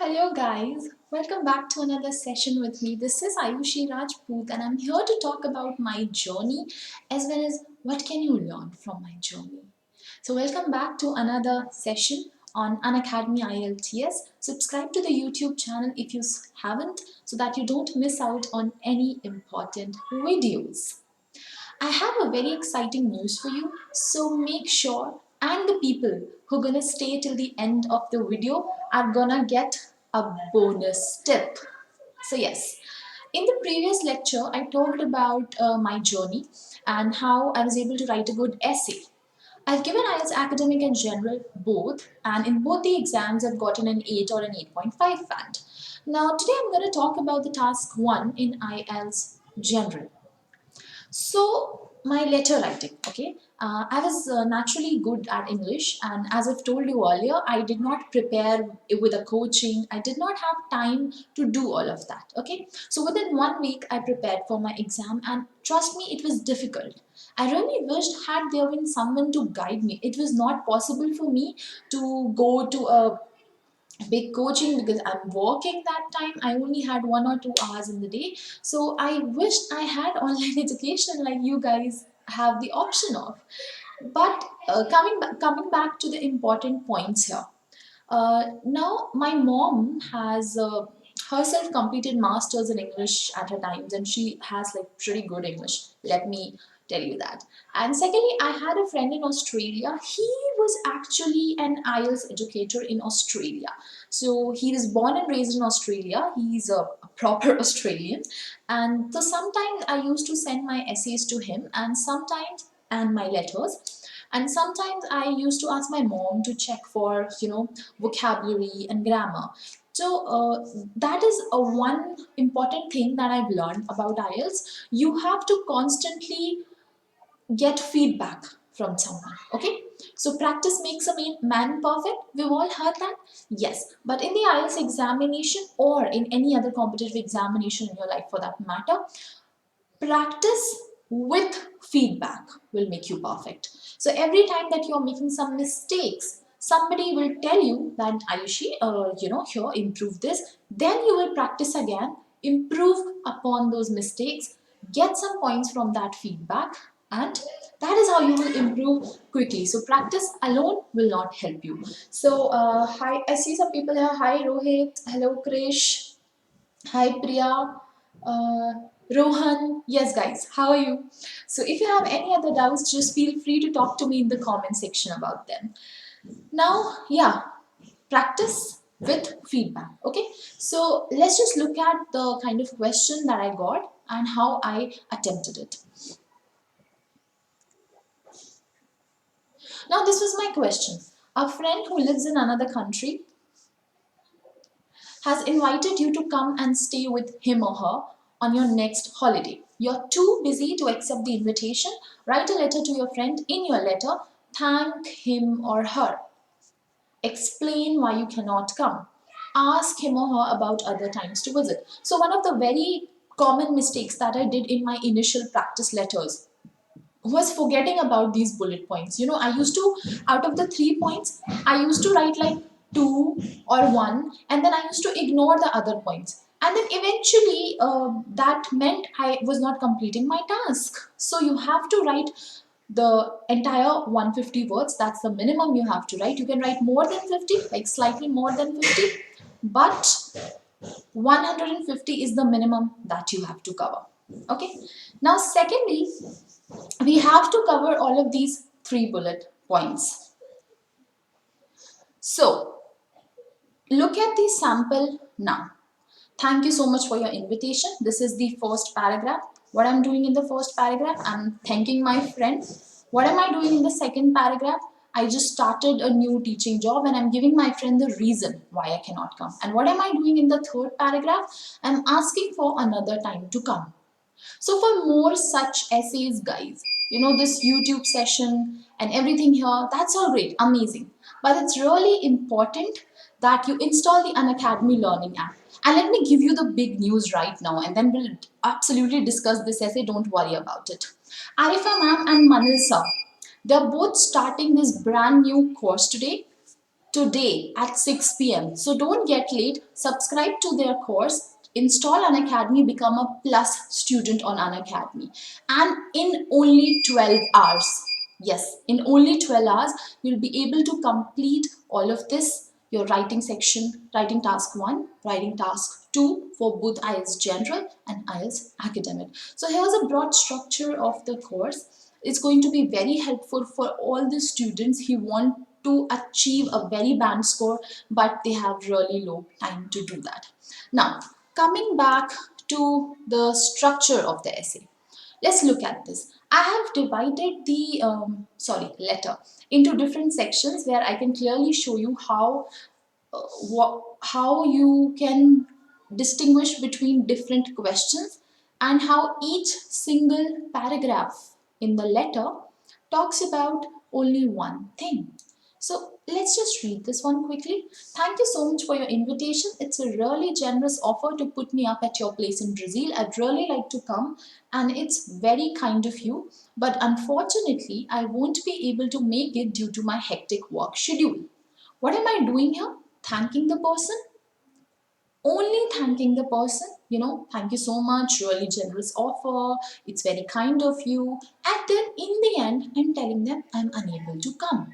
Hello guys, welcome back to another session with me. This is Aayushi Rajput and I'm here to talk about my journey as well as what can you learn from my journey. So welcome back to another session on Unacademy IELTS. Subscribe to the YouTube channel if you haven't so that you don't miss out on any important videos. I have a very exciting news for you, so make sure and the people who are gonna stay till the end of the video are gonna get a bonus tip. So yes, in the previous lecture I talked about my journey and how I was able to write a good essay. I've given IELTS academic and general both, and in both the exams I've gotten an 8 or an 8.5 band. Now today I'm going to talk about the task 1 in IELTS general. So my letter writing, okay, I was naturally good at English, and as I've told you earlier, I did not prepare with a coaching. I did not have time to do all of that, okay. So within 1 week I prepared for my exam, and trust me, it was difficult. I really wished had there been someone to guide me. It was not possible for me to go to a big coaching because I'm working that time. I only had 1 or 2 hours in the day. So I wished I had online education like you guys have the option of. But coming back to the important points here. Now my mom has herself completed masters in English at her times, and she has like pretty good English. Let me tell you that. And secondly, I had a friend in Australia. He was actually an IELTS educator in Australia. So he was born and raised in Australia. He's a proper Australian. And so sometimes I used to send my essays to him, and my letters. And sometimes I used to ask my mom to check for, vocabulary and grammar. So that is a one important thing that I've learned about IELTS. You have to constantly get feedback from someone, okay. So practice makes a man perfect. We've all heard that, yes. But in the IELTS examination or in any other competitive examination in your life for that matter, practice with feedback will make you perfect. So every time that you're making some mistakes, somebody will tell you that Ayushi, here improve this. Then you will practice again, improve upon those mistakes, get some points from that feedback, and that is how you will improve quickly. So practice alone will not help you. So hi, I see some people here. Hi Rohit, hello Krish, hi Priya, uh, Rohan. Yes, guys, how are you? So, if you have any other doubts, just feel free to talk to me in the comment section about them. Now, yeah, practice with feedback. Okay, so let's just look at the kind of question that I got and how I attempted it. Now, this was my question. A friend who lives in another country has invited you to come and stay with him or her on your next holiday. You're too busy to accept the invitation. Write a letter to your friend. In your letter, thank him or her. Explain why you cannot come. Ask him or her about other times to visit. So, one of the very common mistakes that I did in my initial practice letters was forgetting about these bullet points. I used to, out of the 3 points, I used to write like two or one, and then I used to ignore the other points. And then eventually, that meant I was not completing my task. So you have to write the entire 150 words. That's the minimum you have to write. You can write more than 50, like slightly more than 50, but 150 is the minimum that you have to cover. Okay. Now, secondly, we have to cover all of these 3 bullet points. So, look at the sample now. Thank you so much for your invitation. This is the first paragraph. What I'm doing in the first paragraph, I'm thanking my friend. What am I doing in the second paragraph? I just started a new teaching job and I'm giving my friend the reason why I cannot come. And what am I doing in the third paragraph? I'm asking for another time to come. So for more such essays, guys, this YouTube session and everything here, that's all great, amazing. But it's really important that you install the Unacademy Learning app. And let me give you the big news right now, and then we'll absolutely discuss this essay, don't worry about it. Arifa ma'am and Manil sir, they're both starting this brand new course today. today at 6 p.m. So don't get late. Subscribe to their course. Install Unacademy, become a plus student on Unacademy. And in only 12 hours, yes, in only 12 hours, you'll be able to complete all of this. Your writing section, writing task 1, writing task 2 for both IELTS General and IELTS Academic. So here's a broad structure of the course. It's going to be very helpful for all the students who want to achieve a very band score, but they have really low time to do that. Now, coming back to the structure of the essay, let's look at this. I have divided the letter into different sections where I can clearly show you how you can distinguish between different questions and how each single paragraph in the letter talks about only one thing. So let's just read this one quickly. Thank you so much for your invitation. It's a really generous offer to put me up at your place in Brazil. I'd really like to come and it's very kind of you. But unfortunately, I won't be able to make it due to my hectic work schedule. What am I doing here? Thanking the person? Only thanking the person, thank you so much, really generous offer, it's very kind of you. And then in the end, I'm telling them I'm unable to come.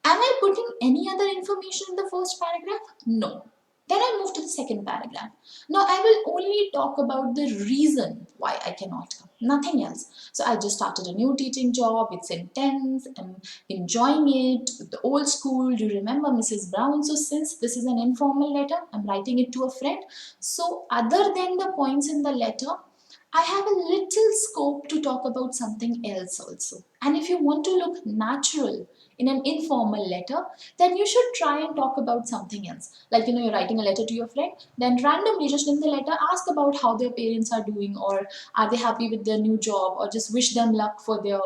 Am I putting any other information in the first paragraph? No. Then I move to the second paragraph. Now I will only talk about the reason why I cannot come, nothing else. So I just started a new teaching job, it's intense, I'm enjoying it, the old school, do you remember Mrs. Brown? So since this is an informal letter, I'm writing it to a friend. So other than the points in the letter, I have a little scope to talk about something else also. And if you want to look natural in an informal letter, then you should try and talk about something else. Like, you're writing a letter to your friend, then randomly just in the letter ask about how their parents are doing, or are they happy with their new job, or just wish them luck for their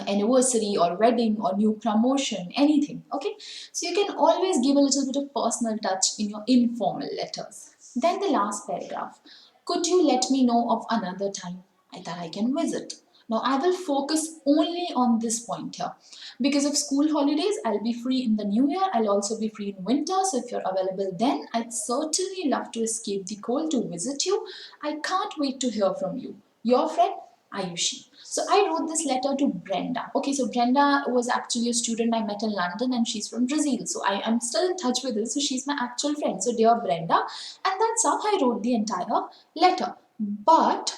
anniversary or wedding or new promotion, anything. Okay, so you can always give a little bit of personal touch in your informal letters. Then the last paragraph, could you let me know of another time that I can visit? Now I will focus only on this point here. Because of school holidays, I'll be free in the new year. I'll also be free in winter. So if you're available then, I'd certainly love to escape the cold to visit you. I can't wait to hear from you. Your friend, Aayushi. So I wrote this letter to Brenda. Okay, so Brenda was actually a student I met in London and she's from Brazil. So I am still in touch with her. So she's my actual friend. So dear Brenda, and that's how I wrote the entire letter. But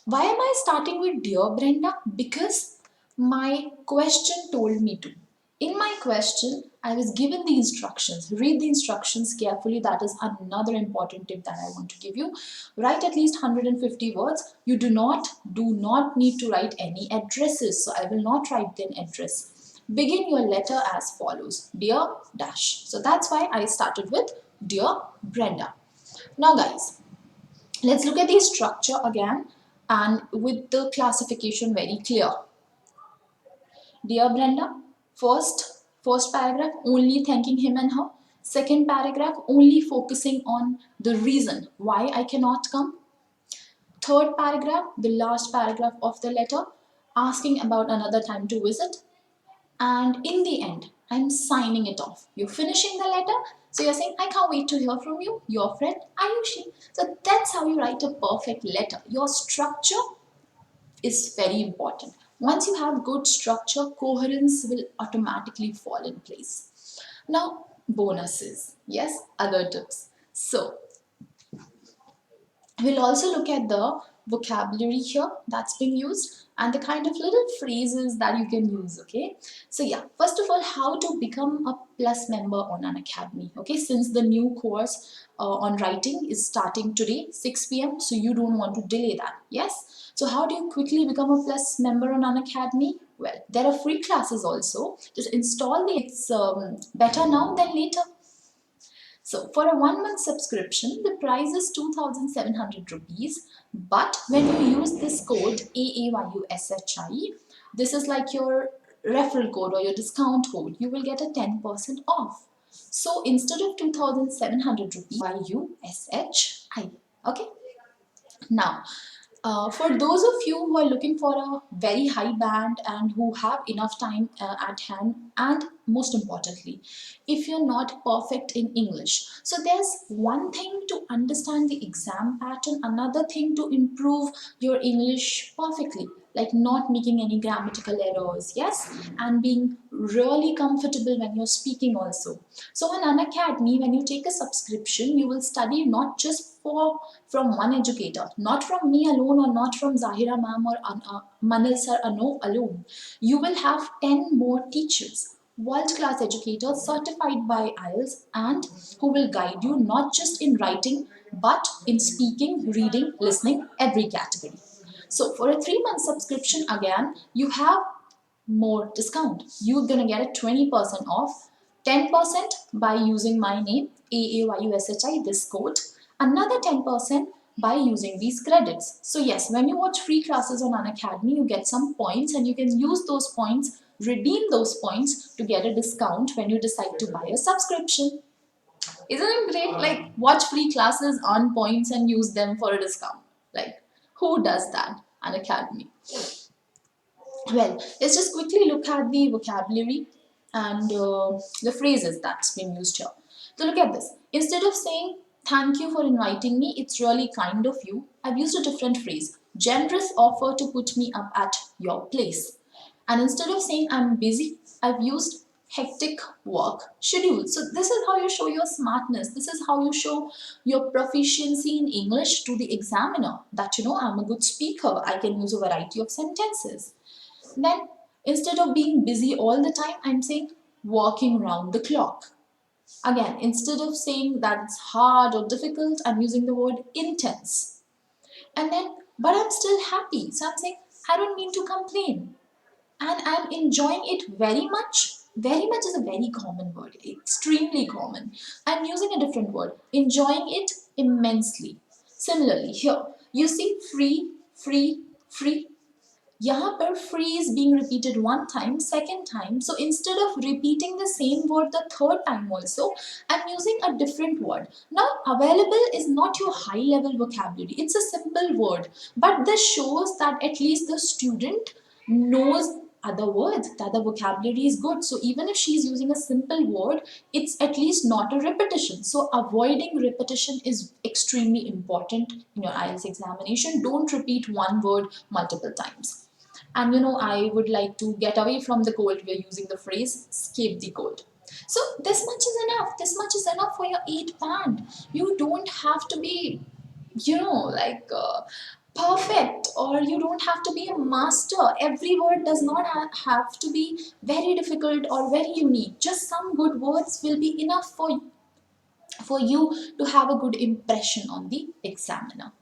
why am I starting with dear Brenda? Because my question told me to. In my question, I was given the instructions. Read the instructions carefully. That is another important tip that I want to give you. Write at least 150 words. You do not need to write any addresses. So I will not write an address. Begin your letter as follows. Dear dash. So that's why I started with Dear Brenda. Now guys, let's look at the structure again and with the classification very clear. Dear Brenda, first paragraph only thanking him and her. Second paragraph only focusing on the reason why I cannot come. Third paragraph, the last paragraph of the letter, asking about another time to visit. And in the end, I'm signing it off. You're finishing the letter, so you're saying, I can't wait to hear from you, your friend Aayushi. So that's how you write a perfect letter. Your structure is very important. Once you have good structure, coherence will automatically fall in place. Now, bonuses. Yes, other tips. So, we'll also look at the vocabulary here that's being used and the kind of little phrases that you can use, okay? So yeah, first of all, how to become a plus member on Unacademy, okay? Since the new course on writing is starting today, 6 p.m. So you don't want to delay that, yes? So how do you quickly become a plus member on Unacademy? Well, there are free classes also. Just install it's better now than later. So for a 1 month subscription, the price is 2,700 rupees. But when you use this code AAYUSHI, this is like your referral code or your discount code, you will get a 10% off. So instead of 2,700 rupees, YUSHI. Okay. Now, For those of you who are looking for a very high band and who have enough time at hand, and most importantly, if you're not perfect in English, so there's one thing to understand the exam pattern, another thing to improve your English perfectly, like not making any grammatical errors, yes, and being really comfortable when you're speaking also. So in Unacademy, when you take a subscription, you will study not just from one educator, not from me alone or not from Zahira ma'am or Manil sir alone. You will have 10 more teachers, world-class educators certified by IELTS, and who will guide you not just in writing but in speaking, reading, listening, every category. So for a 3-month subscription, again, you have more discount. You're gonna get a 20% off, 10% by using my name, AAYUSHI, this code, another 10% by using these credits. So yes, when you watch free classes on Unacademy, you get some points and you can use those points, redeem those points to get a discount when you decide to buy a subscription. Isn't it great? Like, watch free classes, earn points and use them for a discount. Like, who does that? Unacademy. Well, let's just quickly look at the vocabulary and the phrases that's been used here. So look at this. Instead of saying, thank you for inviting me, it's really kind of you, I've used a different phrase. Generous offer to put me up at your place. And instead of saying, I'm busy, I've used hectic work schedule. So this is how you show your smartness. This is how you show your proficiency in English to the examiner. That, I'm a good speaker. I can use a variety of sentences. Then, instead of being busy all the time, I'm saying working round the clock. Again, instead of saying that it's hard or difficult, I'm using the word intense. And then, but I'm still happy. So I'm saying, I don't mean to complain. And I'm enjoying it very much. Very much is a very common word, extremely common. I'm using a different word, enjoying it immensely. Similarly, here, you see free, free, free. यहाँ पर free is being repeated one time, second time. So instead of repeating the same word the third time also, I'm using a different word. Now, available is not your high level vocabulary. It's a simple word. But this shows that at least the student knows other words, that the vocabulary is good. So even if she's using a simple word, it's at least not a repetition. So avoiding repetition is extremely important in your IELTS examination. Don't repeat one word multiple times. And I would like to get away from the cold. We're using the phrase escape the cold. So this much is enough. This much is enough for your 8 band. You don't have to be, like perfect, or you don't have to be a master. Every word does not have to be very difficult or very unique. Just some good words will be enough for you to have a good impression on the examiner.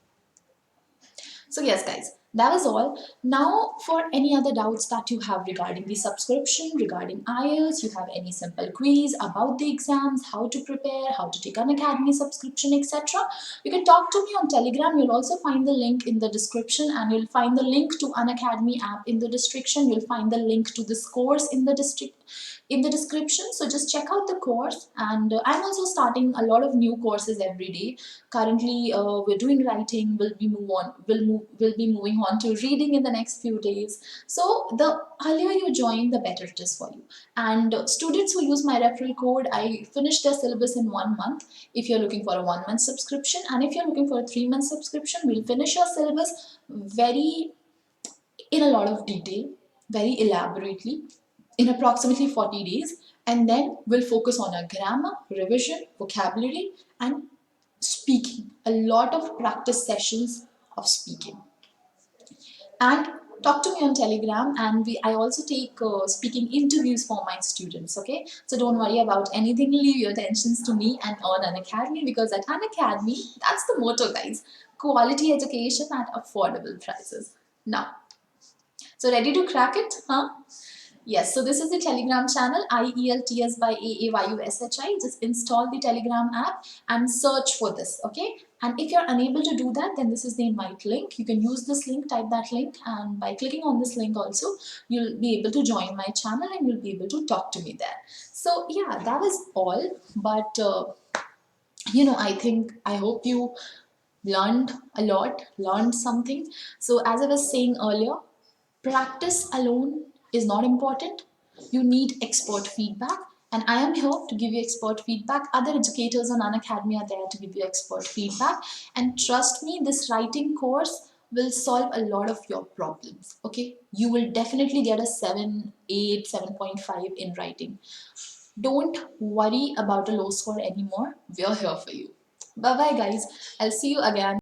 So yes guys, that was all. Now for any other doubts that you have regarding the subscription, regarding IELTS, you have any simple queries about the exams, how to prepare, how to take Unacademy subscription, etc., you can talk to me on Telegram. You'll also find the link in the description, and you'll find the link to Unacademy app in the description. You'll find the link to this course in the description. So just check out the course, and I'm also starting a lot of new courses every day. Currently we're doing writing. We'll be moving on to reading in the next few days. So the earlier you join, the better it is for you. And students who use my referral code, I finish their syllabus in 1 month. If you're looking for a 1-month subscription, and if you're looking for a 3-month subscription, we'll finish your syllabus in a lot of detail, very elaborately, in approximately 40 days, and then we'll focus on our grammar, revision, vocabulary, and speaking. A lot of practice sessions of speaking. And talk to me on Telegram, and I also take speaking interviews for my students, okay? So don't worry about anything, leave your attentions to me and on Unacademy, because at Unacademy, that's the motto guys, quality education at affordable prices. Now, so ready to crack it, huh? Yes, so this is the Telegram channel, IELTS by AAYUSHI. Just install the Telegram app and search for this, okay? And if you're unable to do that, then this is the invite link. You can use this link, type that link, and by clicking on this link also, you'll be able to join my channel and you'll be able to talk to me there. So yeah, that was all. But I hope you learned a lot, learned something. So as I was saying earlier, practice alone is not important. You need expert feedback, and I am here to give you expert feedback. Other educators on Unacademy are there to give you expert feedback, and trust me, this writing course will solve a lot of your problems. Okay, you will definitely get a 7.8, 7.5 in writing. Don't worry about a low score anymore. We're here for you. Bye bye, guys. I'll see you again.